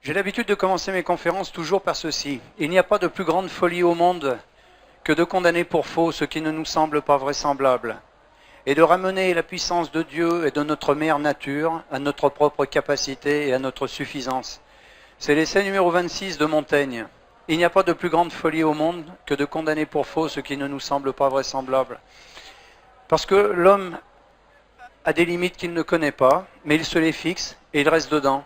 J'ai l'habitude de commencer mes conférences toujours par ceci. Il n'y a pas de plus grande folie au monde que de condamner pour faux ce qui ne nous semble pas vraisemblable, et de ramener la puissance de Dieu et de notre mère nature à notre propre capacité et à notre suffisance. C'est l'essai numéro 26 de Montaigne. Il n'y a pas de plus grande folie au monde que de condamner pour faux ce qui ne nous semble pas vraisemblable. Parce que l'homme a des limites qu'il ne connaît pas, mais il se les fixe et il reste dedans,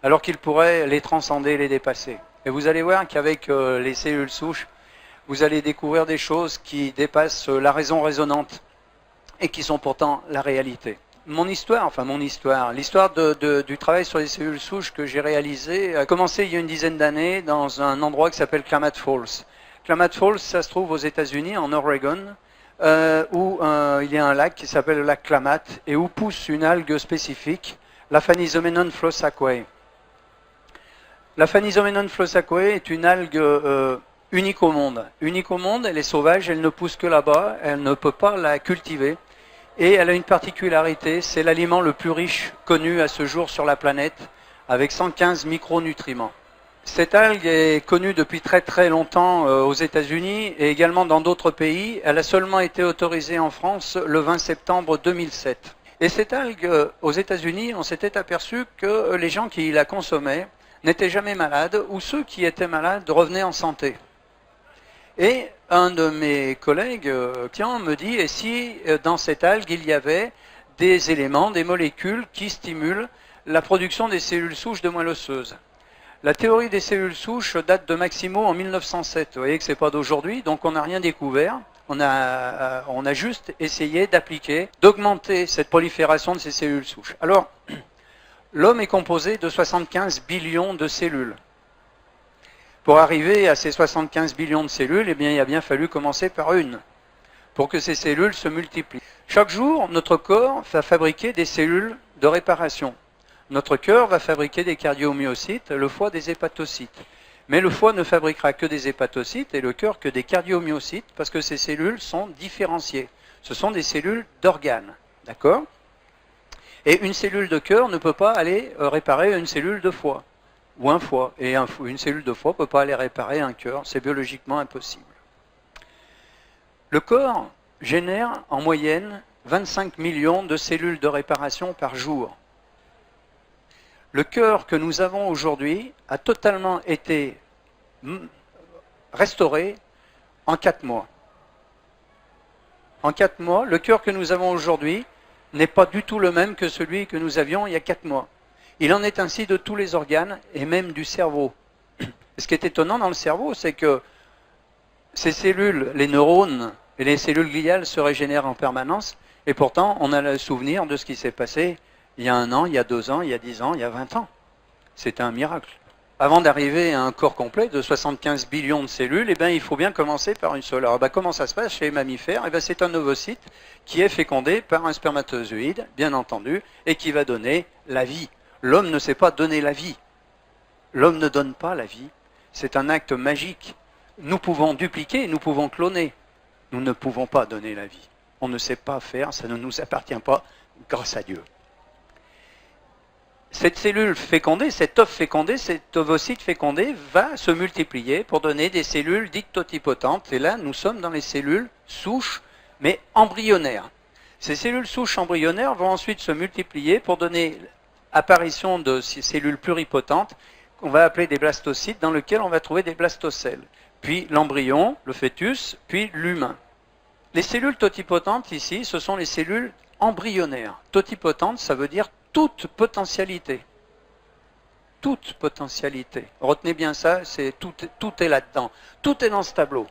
alors qu'il pourrait les transcender, les dépasser. Et vous allez voir qu'avec les cellules souches, vous allez découvrir des choses qui dépassent la raison raisonnante et qui sont pourtant la réalité. L'histoire du travail sur les cellules souches que j'ai réalisé a commencé il y a une dizaine d'années dans un endroit qui s'appelle Klamath Falls. Klamath Falls, ça se trouve aux États-Unis, en Oregon, où il y a un lac qui s'appelle le lac Klamath et où pousse une algue spécifique, la Phanizomenon flosaceae. La Phanizomenon flosaceae est une algue unique au monde. Unique au monde, elle est sauvage, elle ne pousse que là-bas, elle ne peut pas la cultiver. Et elle a une particularité, c'est l'aliment le plus riche connu à ce jour sur la planète, avec 115 micronutriments. Cette algue est connue depuis très très longtemps aux États-Unis et également dans d'autres pays. Elle a seulement été autorisée en France le 20 septembre 2007. Et cette algue, aux États-Unis, on s'était aperçu que les gens qui la consommaient n'étaient jamais malades, ou ceux qui étaient malades revenaient en santé. Et un de mes collègues, clients, me dit, et si dans cette algue il y avait des éléments, des molécules qui stimulent la production des cellules souches de moelle osseuse. La théorie des cellules souches date de Maximo en 1907. Vous voyez que ce n'est pas d'aujourd'hui, donc on n'a rien découvert. On a juste essayé d'appliquer, d'augmenter cette prolifération de ces cellules souches. Alors, l'homme est composé de 75 billions de cellules. Pour arriver à ces 75 billions de cellules, eh bien, il a bien fallu commencer par une, pour que ces cellules se multiplient. Chaque jour, notre corps va fabriquer des cellules de réparation. Notre cœur va fabriquer des cardiomyocytes, le foie des hépatocytes. Mais le foie ne fabriquera que des hépatocytes et le cœur que des cardiomyocytes, parce que ces cellules sont différenciées. Ce sont des cellules d'organes, d'accord ? Et une cellule de cœur ne peut pas aller réparer une cellule de foie. Ou un foie. Et une cellule de foie ne peut pas aller réparer un cœur. C'est biologiquement impossible. Le corps génère en moyenne 25 millions de cellules de réparation par jour. Le cœur que nous avons aujourd'hui a totalement été restauré en 4 mois. En 4 mois, le cœur que nous avons aujourd'hui n'est pas du tout le même que celui que nous avions il y a 4 mois. Il en est ainsi de tous les organes et même du cerveau. Ce qui est étonnant dans le cerveau, c'est que ces cellules, les neurones et les cellules gliales se régénèrent en permanence et pourtant on a le souvenir de ce qui s'est passé il y a 1 an, il y a 2 ans, il y a 10 ans, il y a 20 ans. C'est un miracle. Avant d'arriver à un corps complet de 75 billions de cellules, eh bien, il faut bien commencer par une seule. Alors, comment ça se passe chez les mammifères ? Eh c'est un ovocyte qui est fécondé par un spermatozoïde, bien entendu, et qui va donner la vie. L'homme ne sait pas donner la vie. L'homme ne donne pas la vie. C'est un acte magique. Nous pouvons dupliquer, nous pouvons cloner. Nous ne pouvons pas donner la vie. On ne sait pas faire, ça ne nous appartient pas, grâce à Dieu. Cette cellule fécondée, cet œuf fécondé, cet ovocyte fécondé va se multiplier pour donner des cellules dites totipotentes. Et là, nous sommes dans les cellules souches, mais embryonnaires. Ces cellules souches embryonnaires vont ensuite se multiplier pour donner apparition de ces cellules pluripotentes qu'on va appeler des blastocytes, dans lesquels on va trouver des blastocèles. Puis l'embryon, le fœtus, puis l'humain. Les cellules totipotentes ici, ce sont les cellules embryonnaires. Totipotentes, ça veut dire toute potentialité. Toute potentialité. Retenez bien ça, tout est là-dedans. Tout est dans ce tableau.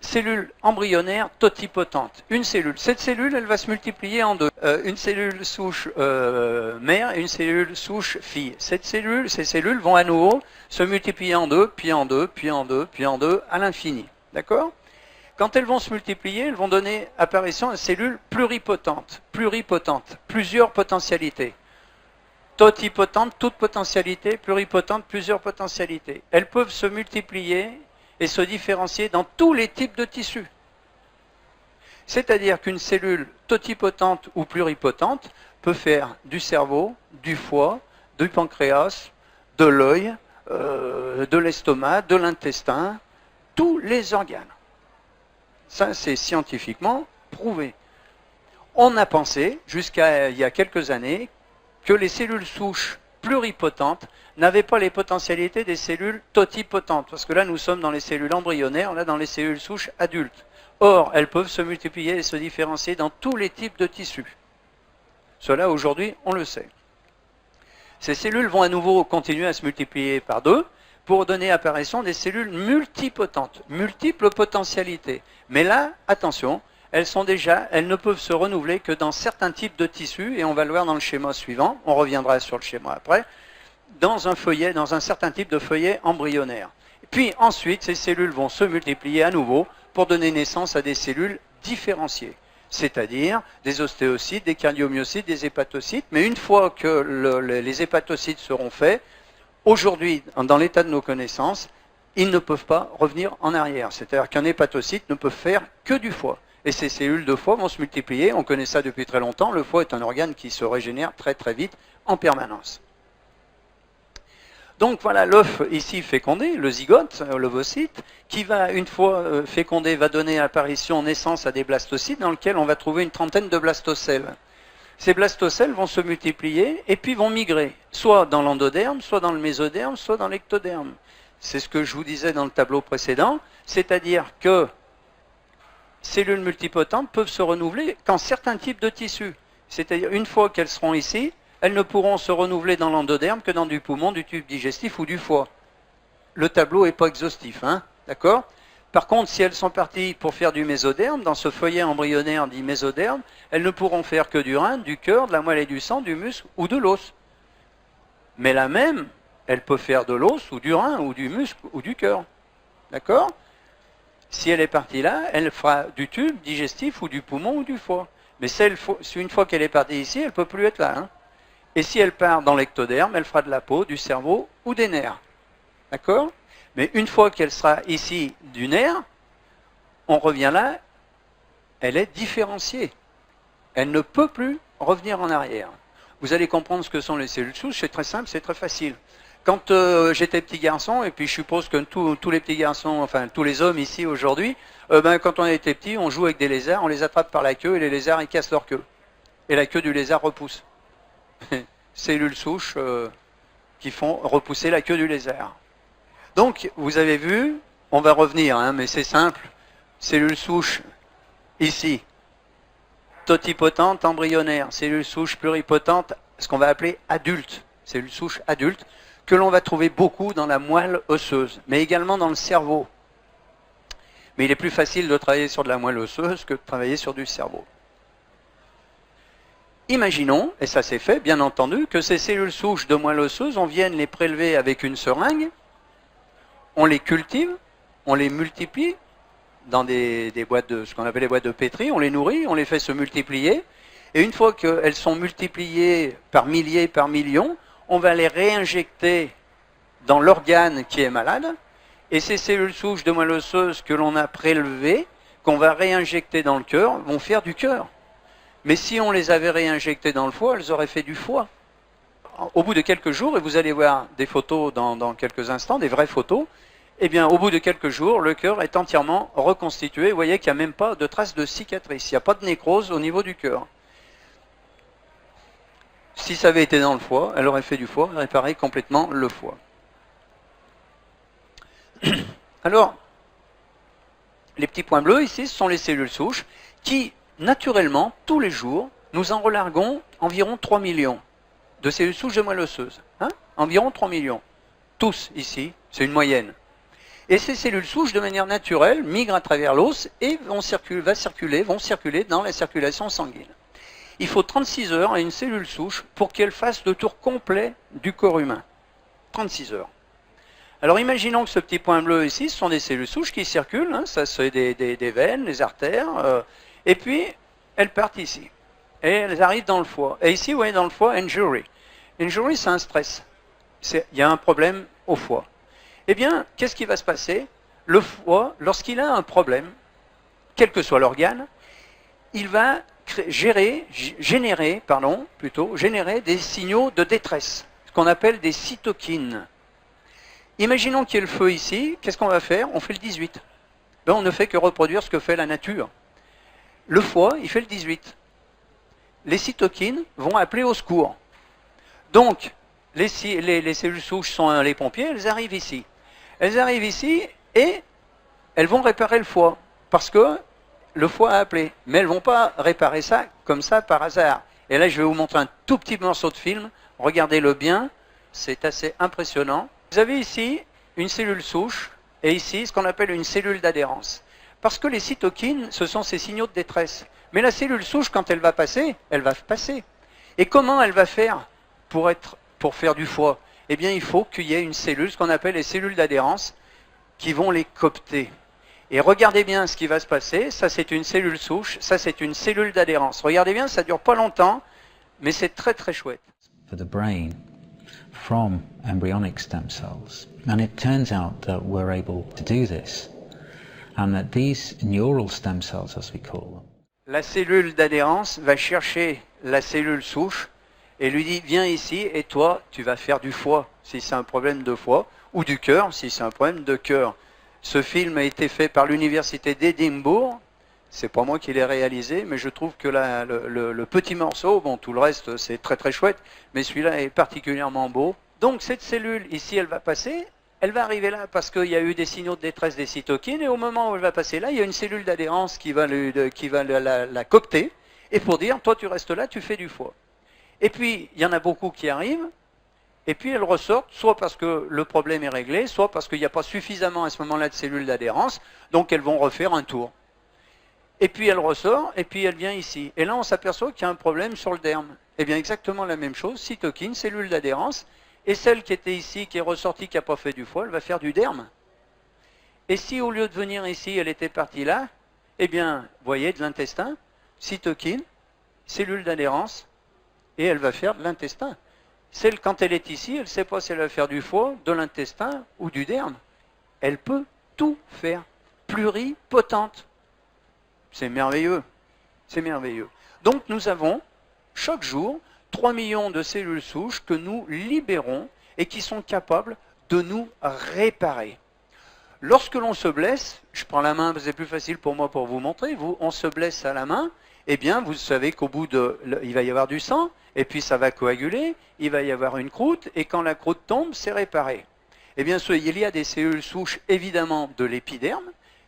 Cellule embryonnaire totipotente. Une cellule. Cette cellule, elle va se multiplier en deux. Une cellule souche mère et une cellule souche fille. Ces cellules vont à nouveau se multiplier en deux, puis en deux, puis en deux, puis en deux, à l'infini. D'accord ? Quand elles vont se multiplier, elles vont donner apparition à cellules pluripotentes. Pluripotentes. Plusieurs potentialités. Totipotentes, toute potentialité. Pluripotentes, plusieurs potentialités. Elles peuvent se multiplier et se différencier dans tous les types de tissus. C'est-à-dire qu'une cellule totipotente ou pluripotente peut faire du cerveau, du foie, du pancréas, de l'œil, de l'estomac, de l'intestin, tous les organes. Ça, c'est scientifiquement prouvé. On a pensé, jusqu'à il y a quelques années, que les cellules souches pluripotentes n'avaient pas les potentialités des cellules totipotentes. Parce que là, nous sommes dans les cellules embryonnaires, là, dans les cellules souches adultes. Or, elles peuvent se multiplier et se différencier dans tous les types de tissus. Cela, aujourd'hui, on le sait. Ces cellules vont à nouveau continuer à se multiplier par 2 pour donner apparition des cellules multipotentes, multiples potentialités. Mais là, attention, elles ne peuvent se renouveler que dans certains types de tissus, et on va le voir dans le schéma suivant, on reviendra sur le schéma après, dans un feuillet, dans un certain type de feuillet embryonnaire. Puis ensuite, ces cellules vont se multiplier à nouveau pour donner naissance à des cellules différenciées, c'est-à-dire des ostéocytes, des cardiomyocytes, des hépatocytes. Mais une fois que les hépatocytes seront faits, aujourd'hui, dans l'état de nos connaissances, ils ne peuvent pas revenir en arrière. C'est-à-dire qu'un hépatocyte ne peut faire que du foie. Et ces cellules de foie vont se multiplier, on connaît ça depuis très longtemps, le foie est un organe qui se régénère très très vite, en permanence. Donc voilà l'œuf ici fécondé, le zygote, l'ovocyte, qui va, une fois fécondé, va donner apparition, naissance à des blastocytes dans lesquels on va trouver une trentaine de blastocèles. Ces blastocèles vont se multiplier et puis vont migrer, soit dans l'endoderme, soit dans le mésoderme, soit dans l'ectoderme. C'est ce que je vous disais dans le tableau précédent, c'est-à-dire que cellules multipotentes peuvent se renouveler qu'en certains types de tissus. C'est-à-dire, une fois qu'elles seront ici, elles ne pourront se renouveler dans l'endoderme que dans du poumon, du tube digestif ou du foie. Le tableau n'est pas exhaustif, hein, d'accord? Par contre, si elles sont parties pour faire du mésoderme, dans ce feuillet embryonnaire dit mésoderme, elles ne pourront faire que du rein, du cœur, de la moelle et du sang, du muscle ou de l'os. Mais la même, elle peut faire de l'os ou du rein ou du muscle ou du cœur. D'accord? Si elle est partie là, elle fera du tube digestif ou du poumon ou du foie. Mais une fois qu'elle est partie ici, elle ne peut plus être là, hein. Et si elle part dans l'ectoderme, elle fera de la peau, du cerveau ou des nerfs. D'accord? Mais une fois qu'elle sera ici du nerf, on revient là, elle est différenciée. Elle ne peut plus revenir en arrière. Vous allez comprendre ce que sont les cellules souches, c'est très simple, c'est très facile. Quand j'étais petit garçon, et puis je suppose que tous les petits garçons, enfin tous les hommes ici aujourd'hui, quand on était petit, on joue avec des lézards, on les attrape par la queue et les lézards ils cassent leur queue. Et la queue du lézard repousse. Cellules souches qui font repousser la queue du lézard. Donc, vous avez vu, on va revenir, hein, mais c'est simple. Cellules souches, ici, totipotentes embryonnaires, cellules souches pluripotentes, ce qu'on va appeler adultes, cellules souches adultes, que l'on va trouver beaucoup dans la moelle osseuse, mais également dans le cerveau. Mais il est plus facile de travailler sur de la moelle osseuse que de travailler sur du cerveau. Imaginons, et ça c'est fait, bien entendu, que ces cellules souches de moelle osseuse, on vienne les prélever avec une seringue, on les cultive, on les multiplie dans des boîtes de, ce qu'on appelle les boîtes de pétri, on les nourrit, on les fait se multiplier, et une fois qu'elles sont multipliées par milliers, par millions, on va les réinjecter dans l'organe qui est malade, et ces cellules souches de moelle osseuse que l'on a prélevées, qu'on va réinjecter dans le cœur, vont faire du cœur. Mais si on les avait réinjectées dans le foie, elles auraient fait du foie. Au bout de quelques jours, et vous allez voir des photos dans quelques instants, des vraies photos, eh bien, au bout de quelques jours, le cœur est entièrement reconstitué. Vous voyez qu'il n'y a même pas de traces de cicatrice, il n'y a pas de nécrose au niveau du cœur. Si ça avait été dans le foie, elle aurait fait du foie, réparé complètement le foie. Alors, les petits points bleus ici, ce sont les cellules souches qui, naturellement, tous les jours, nous en relarguons environ 3 millions de cellules souches de moelle osseuse. Hein, environ 3 millions. Tous ici, c'est une moyenne. Et ces cellules souches, de manière naturelle, migrent à travers l'os et vont circuler dans la circulation sanguine. Il faut 36 heures à une cellule souche pour qu'elle fasse le tour complet du corps humain. 36 heures. Alors imaginons que ce petit point bleu ici, ce sont des cellules souches qui circulent, hein, ça c'est des veines, des artères, et puis elles partent ici. Et elles arrivent dans le foie. Et ici, vous voyez dans le foie, injury. Injury, c'est un stress. Il y a un problème au foie. Eh bien, qu'est-ce qui va se passer? Le foie, lorsqu'il a un problème, quel que soit l'organe, il va générer des signaux de détresse, qu'on appelle des cytokines. Imaginons qu'il y ait le feu ici, qu'est-ce qu'on va faire? On fait le 18. Ben, on ne fait que reproduire ce que fait la nature. Le foie, il fait le 18. Les cytokines vont appeler au secours. Donc, les cellules souches sont les pompiers, elles arrivent ici. Elles arrivent ici et elles vont réparer le foie, parce que le foie a appelé. Mais elles ne vont pas réparer ça comme ça par hasard. Et là, je vais vous montrer un tout petit morceau de film. Regardez-le bien, c'est assez impressionnant. Vous avez ici une cellule souche et ici ce qu'on appelle une cellule d'adhérence. Parce que les cytokines, ce sont ces signaux de détresse. Mais la cellule souche, quand elle va passer, elle va passer. Et comment elle va faire pour faire du foie? Eh bien, il faut qu'il y ait une cellule, ce qu'on appelle les cellules d'adhérence, qui vont les coopter. Et regardez bien ce qui va se passer. Ça, c'est une cellule souche. Ça, c'est une cellule d'adhérence. Regardez bien, ça ne dure pas longtemps, mais c'est très, très chouette. For the brain from embryonic stem cells. And it turns out that we're able to do this. And that these neural stem cells, as we call them, La cellule d'adhérence va chercher la cellule souche et lui dit, viens ici et toi, tu vas faire du foie, si c'est un problème de foie, ou du cœur, si c'est un problème de cœur. Ce film a été fait par l'université d'Édimbourg. C'est pas moi qui l'ai réalisé, mais je trouve que le petit morceau, bon, tout le reste, c'est très très chouette, mais celui-là est particulièrement beau. Donc cette cellule, ici, elle va passer, elle va arriver là parce qu'il y a eu des signaux de détresse des cytokines, et au moment où elle va passer là, il y a une cellule d'adhérence qui va la coopter, et pour dire, toi tu restes là, tu fais du foie. Et puis, il y en a beaucoup qui arrivent, et puis elles ressortent, soit parce que le problème est réglé, soit parce qu'il n'y a pas suffisamment à ce moment-là de cellules d'adhérence, donc elles vont refaire un tour. Et puis elle ressort, et puis elle vient ici. Et là, on s'aperçoit qu'il y a un problème sur le derme. Eh bien, exactement la même chose, cytokine, cellule d'adhérence, et celle qui était ici, qui est ressortie, qui n'a pas fait du foie, elle va faire du derme. Et si au lieu de venir ici, elle était partie là, eh bien, vous voyez, de l'intestin, cytokine, cellule d'adhérence, et elle va faire de l'intestin. Celle, quand elle est ici, elle ne sait pas si elle va faire du foie, de l'intestin ou du derme. Elle peut tout faire. Pluripotente. C'est merveilleux. C'est merveilleux. Donc nous avons, chaque jour, 3 millions de cellules souches que nous libérons et qui sont capables de nous réparer. Lorsque l'on se blesse, je prends la main, c'est plus facile pour moi pour vous montrer, on se blesse à la main, eh bien vous savez qu'au bout il va y avoir du sang, et puis ça va coaguler, il va y avoir une croûte, et quand la croûte tombe, c'est réparé. Eh bien il y a des cellules souches évidemment de l'épiderme,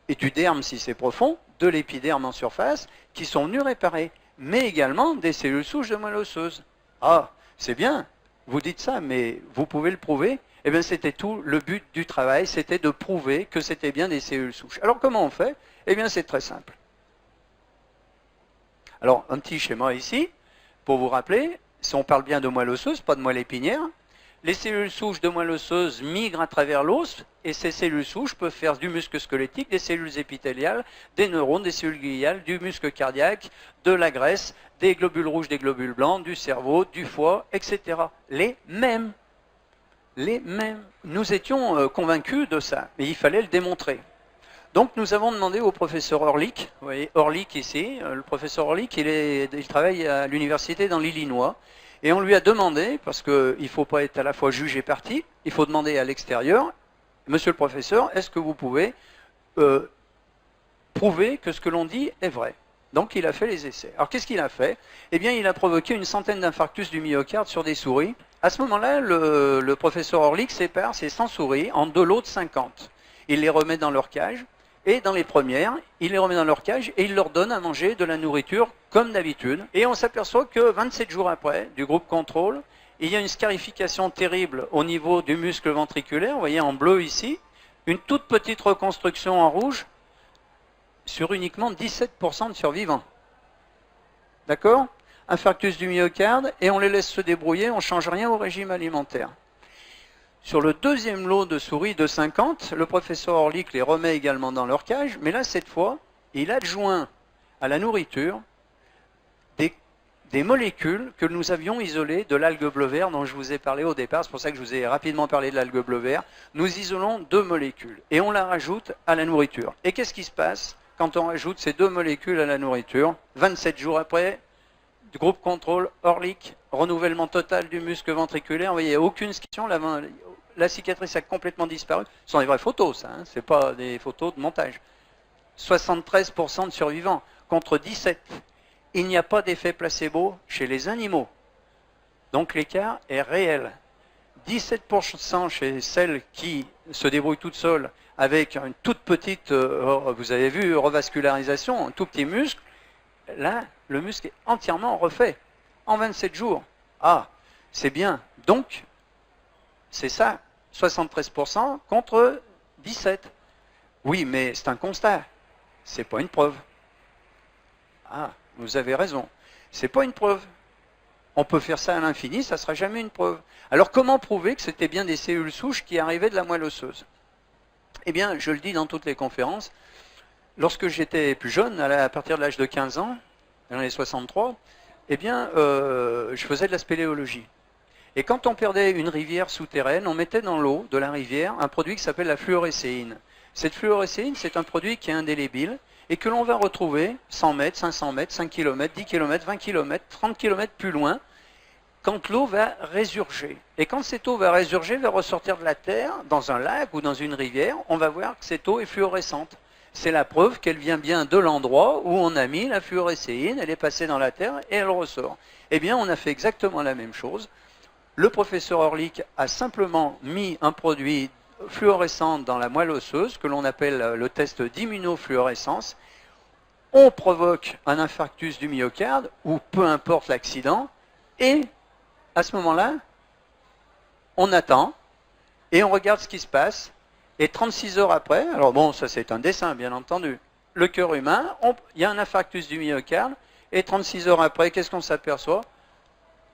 et du derme si c'est profond, de l'épiderme en surface, qui sont venues réparer, mais également des cellules souches de moelle osseuse. Ah, c'est bien, vous dites ça, mais vous pouvez le prouver. Eh bien, c'était tout le but du travail, c'était de prouver que c'était bien des cellules souches. Alors, comment on fait? Eh bien, c'est très simple. Alors, un petit schéma ici, pour vous rappeler, si on parle bien de moelle osseuse, pas de moelle épinière, les cellules souches de moelle osseuse migrent à travers l'os, et ces cellules souches peuvent faire du muscle squelettique, des cellules épithéliales, des neurones, des cellules gliales, du muscle cardiaque, de la graisse, des globules rouges, des globules blancs, du cerveau, du foie, etc. Les mêmes. Les mêmes. Nous étions convaincus de ça, mais il fallait le démontrer. Donc nous avons demandé au professeur Orlik, vous voyez Orlik ici, le professeur Orlik, il travaille à l'université dans l'Illinois, et on lui a demandé, parce qu'il ne faut pas être à la fois juge et partie, il faut demander à l'extérieur, monsieur le professeur, est-ce que vous pouvez prouver que ce que l'on dit est vrai? Donc il a fait les essais. Alors qu'est-ce qu'il a fait? Eh bien il a provoqué une centaine d'infarctus du myocarde sur des souris. À ce moment-là, le professeur Orlik sépare ces 100 souris en 2 lots de 50. Il les remet dans leur cage, et dans les premières, il les remet dans leur cage et il leur donne à manger de la nourriture comme d'habitude. Et on s'aperçoit que 27 jours après, du groupe contrôle, il y a une scarification terrible au niveau du muscle ventriculaire, vous voyez en bleu ici, une toute petite reconstruction en rouge sur uniquement 17% de survivants. D'accord? Infarctus du myocarde, et on les laisse se débrouiller, on ne change rien au régime alimentaire. Sur le deuxième lot de souris de 50, le professeur Orlik les remet également dans leur cage, mais là, cette fois, il adjoint à la nourriture des molécules que nous avions isolées de l'algue bleu vert dont je vous ai parlé au départ. C'est pour ça que je vous ai rapidement parlé de l'algue bleu vert. Nous isolons 2 molécules et on la rajoute à la nourriture. Et qu'est-ce qui se passe quand on rajoute ces 2 molécules à la nourriture? 27 jours après, du groupe contrôle, Orlik, renouvellement total du muscle ventriculaire. Vous voyez, il n'y a aucune scission, la cicatrice a complètement disparu. Ce sont des vraies photos, ça, hein, ce n'est pas des photos de montage. 73% de survivants contre 17%. Il n'y a pas d'effet placebo chez les animaux. Donc l'écart est réel. 17% chez celles qui se débrouillent toutes seules avec une toute petite, vous avez vu, revascularisation, un tout petit muscle. Là, le muscle est entièrement refait en 27 jours. Ah, c'est bien. Donc, c'est ça, 73% contre 17%. Oui, mais c'est un constat. C'est pas une preuve. Ah, vous avez raison. C'est pas une preuve. On peut faire ça à l'infini, ça ne sera jamais une preuve. Alors comment prouver que c'était bien des cellules souches qui arrivaient de la moelle osseuse? Eh bien, je le dis dans toutes les conférences, lorsque j'étais plus jeune, à partir de l'âge de 15 ans, dans les 63, eh bien, je faisais de la spéléologie. Et quand on perdait une rivière souterraine, on mettait dans l'eau de la rivière un produit qui s'appelle la fluorécéine. Cette fluorécéine, c'est un produit qui est indélébile et que l'on va retrouver 100 mètres, 500 mètres, 5 km, 10 km, 20 km, 30 km plus loin, quand l'eau va résurger. Et quand cette eau va résurger, va ressortir de la terre, dans un lac ou dans une rivière, on va voir que cette eau est fluorescente. C'est la preuve qu'elle vient bien de l'endroit où on a mis la fluorécéine, elle est passée dans la terre et elle ressort. Eh bien, on a fait exactement la même chose. Le professeur Orlik a simplement mis un produit fluorescent dans la moelle osseuse, que l'on appelle le test d'immunofluorescence. On provoque un infarctus du myocarde, ou peu importe l'accident, et à ce moment-là, on attend, et on regarde ce qui se passe, et 36 heures après, alors bon, ça c'est un dessin bien entendu, le cœur humain, il y a un infarctus du myocarde, et 36 heures après, qu'est-ce qu'on s'aperçoit?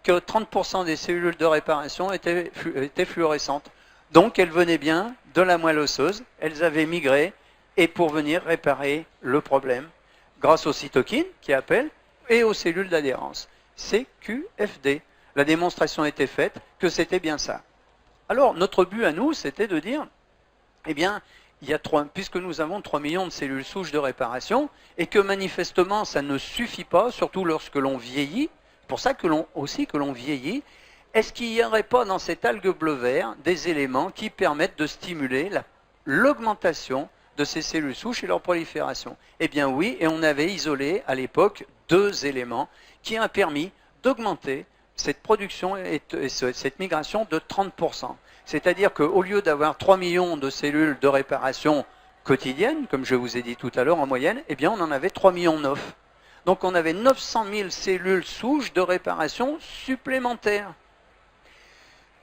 Que 30% des cellules de réparation étaient fluorescentes. Donc elles venaient bien de la moelle osseuse, elles avaient migré, et pour venir réparer le problème, grâce aux cytokines qui appellent, et aux cellules d'adhérence. CQFD. La démonstration était faite que c'était bien ça. Alors, notre but à nous, c'était de dire, eh bien, puisque nous avons 3 millions de cellules souches de réparation, et que manifestement, ça ne suffit pas, surtout lorsque l'on vieillit, pour ça que l'on vieillit, est-ce qu'il n'y aurait pas dans cette algue bleu-vert des éléments qui permettent de stimuler l'augmentation de ces cellules souches et leur prolifération? Eh bien oui, et on avait isolé à l'époque 2 éléments qui ont permis d'augmenter cette production et cette migration de 30%. C'est-à-dire qu'au lieu d'avoir 3 millions de cellules de réparation quotidiennes, comme je vous ai dit tout à l'heure en moyenne, eh bien on en avait 3,9 millions. Donc on avait 900 000 cellules souches de réparation supplémentaires.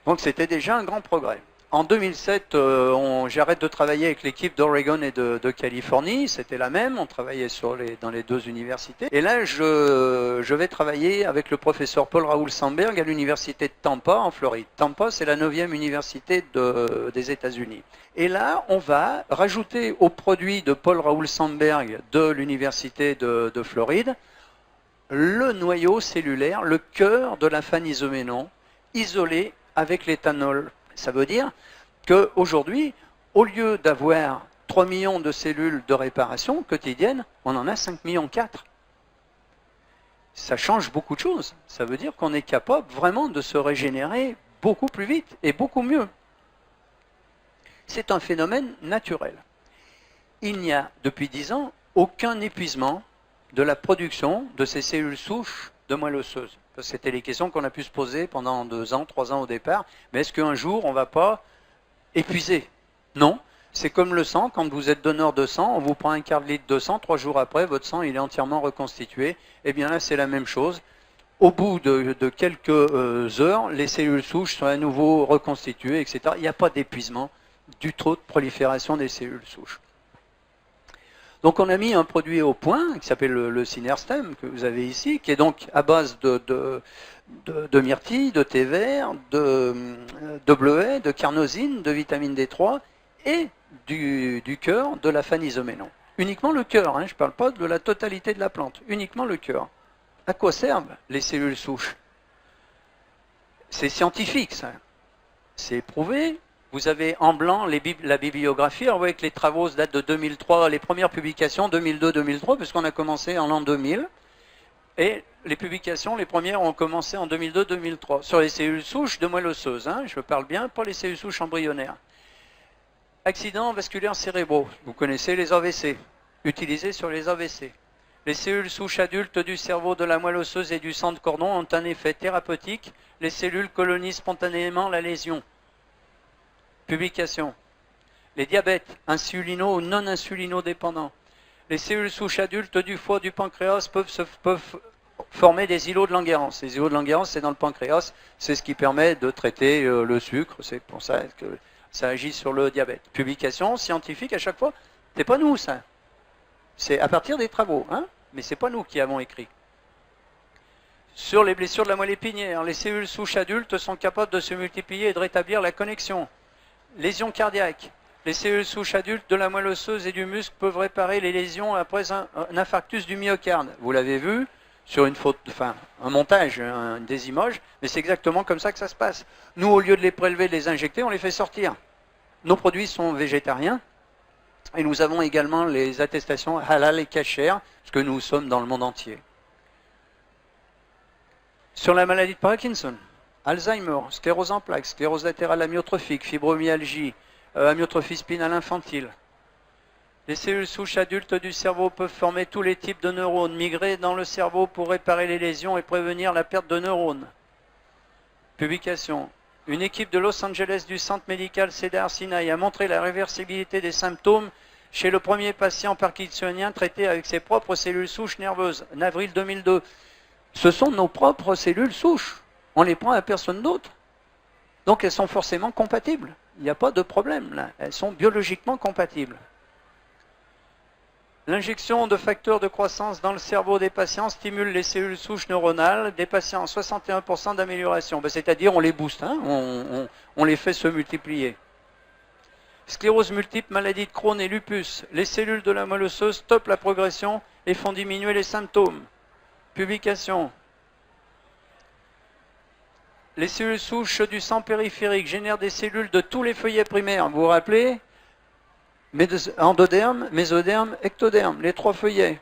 Donc c'était déjà un grand progrès. En 2007, j'arrête de travailler avec l'équipe d'Oregon et de Californie, c'était la même, on travaillait dans les 2 universités. Et là, je vais travailler avec le professeur Paul-Raoul Sandberg à l'université de Tampa, en Floride. Tampa, c'est la 9e université des États-Unis. Et là, on va rajouter au produit de Paul-Raoul Sandberg de l'université de Floride le noyau cellulaire, le cœur de la phanisoménon, isolé avec l'éthanol. Ça veut dire qu'aujourd'hui, au lieu d'avoir 3 millions de cellules de réparation quotidiennes, on en a 5,4 millions. Ça change beaucoup de choses. Ça veut dire qu'on est capable vraiment de se régénérer beaucoup plus vite et beaucoup mieux. C'est un phénomène naturel. Il n'y a, depuis 10 ans, aucun épuisement de la production de ces cellules souches de moelle osseuse. C'était les questions qu'on a pu se poser pendant 2 ans, 3 ans au départ. Mais est-ce qu'un jour, on ne va pas épuiser? Non. C'est comme le sang. Quand vous êtes donneur de sang, on vous prend un quart de litre de sang. 3 jours après, votre sang il est entièrement reconstitué. Eh bien là, c'est la même chose. Au bout de quelques heures, les cellules souches sont à nouveau reconstituées, etc. Il n'y a pas d'épuisement du taux de prolifération des cellules souches. Donc on a mis un produit au point qui s'appelle le Synerstem, que vous avez ici, qui est donc à base de myrtille, de thé vert, de bleuet, de carnosine, de vitamine D3 et du cœur de la phanisoménon. Uniquement le cœur, hein, je ne parle pas de la totalité de la plante, uniquement le cœur. À quoi servent les cellules souches? C'est scientifique, ça. C'est prouvé. Vous avez en blanc la bibliographie. Alors vous voyez que les travaux datent de 2003, les premières publications 2002-2003, puisqu'on a commencé en l'an 2000. Et les publications, les premières ont commencé en 2002-2003, sur les cellules souches de moelle osseuse, hein, je parle bien, pas les cellules souches embryonnaires. Accidents vasculaires cérébraux, vous connaissez les AVC, utilisés sur les AVC. Les cellules souches adultes du cerveau, de la moelle osseuse et du sang de cordon ont un effet thérapeutique. Les cellules colonisent spontanément la lésion. Publication. Les diabètes, insulino ou non insulino-dépendants. Les cellules souches adultes du foie, du pancréas peuvent former des îlots de Langerhans. Les îlots de Langerhans, c'est dans le pancréas, c'est ce qui permet de traiter le sucre, c'est pour ça que ça agit sur le diabète. Publication scientifique à chaque fois, c'est pas nous ça. C'est à partir des travaux, hein, mais c'est pas nous qui avons écrit. Sur les blessures de la moelle épinière, les cellules souches adultes sont capables de se multiplier et de rétablir la connexion. Lésions cardiaques. Les cellules souches adultes de la moelle osseuse et du muscle peuvent réparer les lésions après un infarctus du myocarde. Vous l'avez vu sur une photo, enfin, un montage, des images, mais c'est exactement comme ça que ça se passe. Nous, au lieu de les prélever, de les injecter, on les fait sortir. Nos produits sont végétariens et nous avons également les attestations halal et kasher, parce que nous sommes dans le monde entier. Sur la maladie de Parkinson, Alzheimer, sclérose en plaques, sclérose latérale amyotrophique, fibromyalgie, amyotrophie spinale infantile. Les cellules souches adultes du cerveau peuvent former tous les types de neurones, migrer dans le cerveau pour réparer les lésions et prévenir la perte de neurones. Publication. Une équipe de Los Angeles du centre médical Cedars-Sinai a montré la réversibilité des symptômes chez le premier patient parkinsonien traité avec ses propres cellules souches nerveuses, en avril 2002. Ce sont nos propres cellules souches. On les prend à personne d'autre. Donc elles sont forcément compatibles. Il n'y a pas de problème là. Elles sont biologiquement compatibles. L'injection de facteurs de croissance dans le cerveau des patients stimule les cellules souches neuronales des patients, 61% d'amélioration. Ben, c'est-à-dire on les booste, hein, on les fait se multiplier. Sclérose multiple, maladie de Crohn et lupus. Les cellules de la moelle osseuse stoppent la progression et font diminuer les symptômes. Publication. Les cellules souches du sang périphérique génèrent des cellules de tous les feuillets primaires. Vous vous rappelez ? Endoderme, mésoderme, ectoderme, les trois feuillets.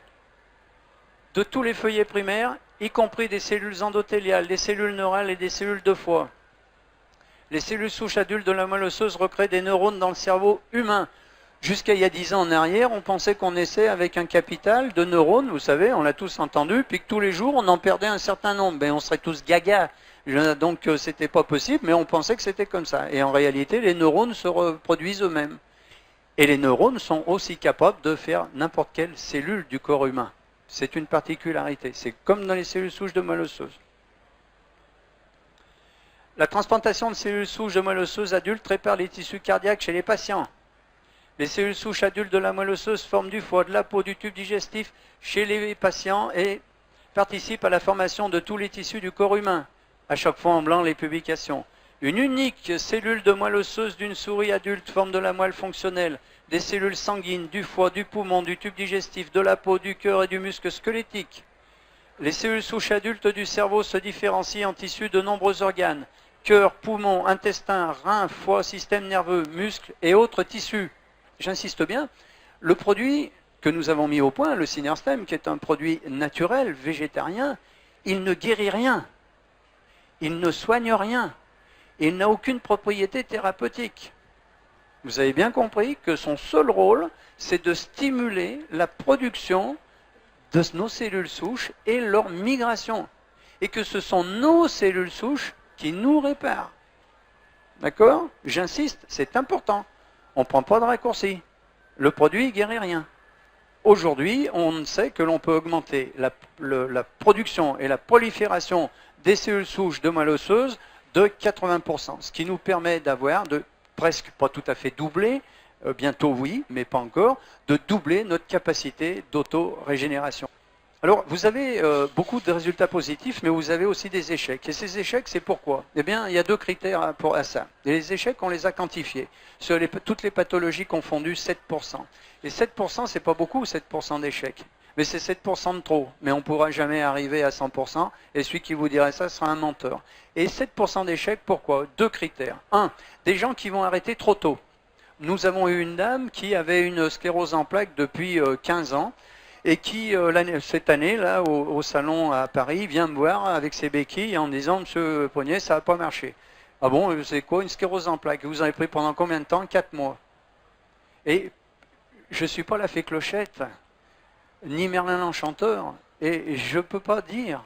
De tous les feuillets primaires, y compris des cellules endothéliales, des cellules neurales et des cellules de foie. Les cellules souches adultes de la moelle osseuse recréent des neurones dans le cerveau humain. Jusqu'à il y a 10 ans en arrière, on pensait qu'on naissait avec un capital de neurones, vous savez, on l'a tous entendu, puis que tous les jours, on en perdait un certain nombre. Ben, on serait tous gaga. Donc, c'était pas possible, mais on pensait que c'était comme ça. Et en réalité, les neurones se reproduisent eux-mêmes. Et les neurones sont aussi capables de faire n'importe quelle cellule du corps humain. C'est une particularité. C'est comme dans les cellules souches de moelle osseuse. La transplantation de cellules souches de moelle osseuse adultes répare les tissus cardiaques chez les patients. Les cellules souches adultes de la moelle osseuse forment du foie, de la peau, du tube digestif chez les patients et participent à la formation de tous les tissus du corps humain. À chaque fois en blanc les publications. Une unique cellule de moelle osseuse d'une souris adulte forme de la moelle fonctionnelle, des cellules sanguines, du foie, du poumon, du tube digestif, de la peau, du cœur et du muscle squelettique. Les cellules souches adultes du cerveau se différencient en tissus de nombreux organes, cœur, poumon, intestin, rein, foie, système nerveux, muscles et autres tissus. J'insiste bien, le produit que nous avons mis au point, le Synerstem, qui est un produit naturel, végétarien, il ne guérit rien, il ne soigne rien. Il n'a aucune propriété thérapeutique. Vous avez bien compris que son seul rôle, c'est de stimuler la production de nos cellules souches et leur migration. Et que ce sont nos cellules souches qui nous réparent. D'accord ? J'insiste, c'est important. On ne prend pas de raccourci. Le produit ne guérit rien. Aujourd'hui, on sait que l'on peut augmenter la production et la prolifération des cellules souches de moelle osseuse de 80%, ce qui nous permet d'avoir de presque, pas tout à fait doubler, bientôt oui, mais pas encore, de doubler notre capacité d'auto-régénération. Alors, vous avez beaucoup de résultats positifs, mais vous avez aussi des échecs. Et ces échecs, c'est pourquoi ? Eh bien, il y a deux critères à ça. Et les échecs, on les a quantifiés. Sur toutes les pathologies confondues, 7%. Et 7%, c'est pas beaucoup, 7% d'échecs. Mais c'est 7% de trop. Mais on ne pourra jamais arriver à 100%. Et celui qui vous dirait ça sera un menteur. Et 7% d'échecs, pourquoi ? Deux critères. Un, des gens qui vont arrêter trop tôt. Nous avons eu une dame qui avait une sclérose en plaques depuis 15 ans. et qui, cette année, là, au salon à Paris, vient me voir avec ses béquilles en me disant « Monsieur Poignet, ça n'a pas marché. » Ah bon, c'est quoi une sclérose en plaques? Vous en avez pris pendant combien de temps? 4 mois. Et je ne suis pas la fée Clochette, ni Merlin l'Enchanteur, et je ne peux pas dire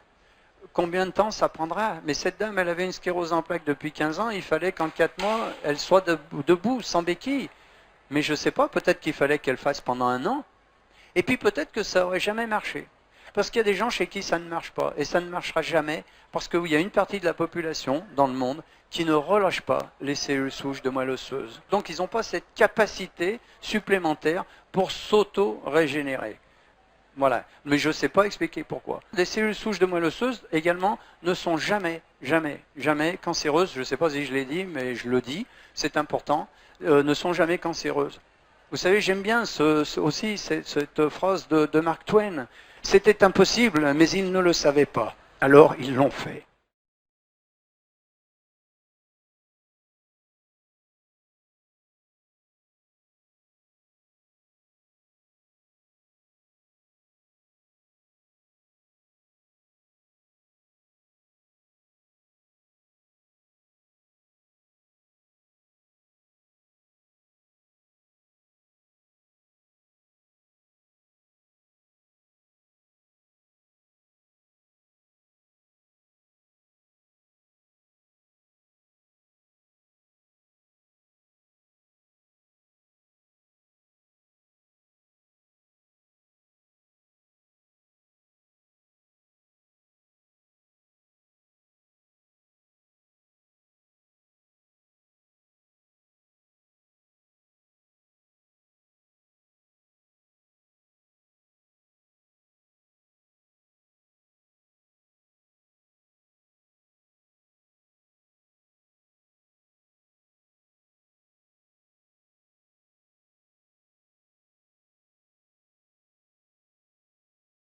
combien de temps ça prendra. Mais cette dame, elle avait une sclérose en plaques depuis 15 ans, il fallait qu'en 4 mois, elle soit debout, sans béquille. Mais je ne sais pas, peut-être qu'il fallait qu'elle fasse pendant 1 an. Et puis peut-être que ça n'aurait jamais marché. Parce qu'il y a des gens chez qui ça ne marche pas. Et ça ne marchera jamais parce qu'il y a une partie de la population dans le monde qui ne relâche pas les cellules souches de moelle osseuse. Donc ils n'ont pas cette capacité supplémentaire pour s'auto-régénérer. Voilà. Mais je ne sais pas expliquer pourquoi. Les cellules souches de moelle osseuse également ne sont jamais cancéreuses. Je ne sais pas si je l'ai dit, mais je le dis, c'est important. Ne sont jamais cancéreuses. Vous savez, j'aime bien aussi cette phrase de Mark Twain. C'était impossible, mais ils ne le savaient pas. Alors ils l'ont fait.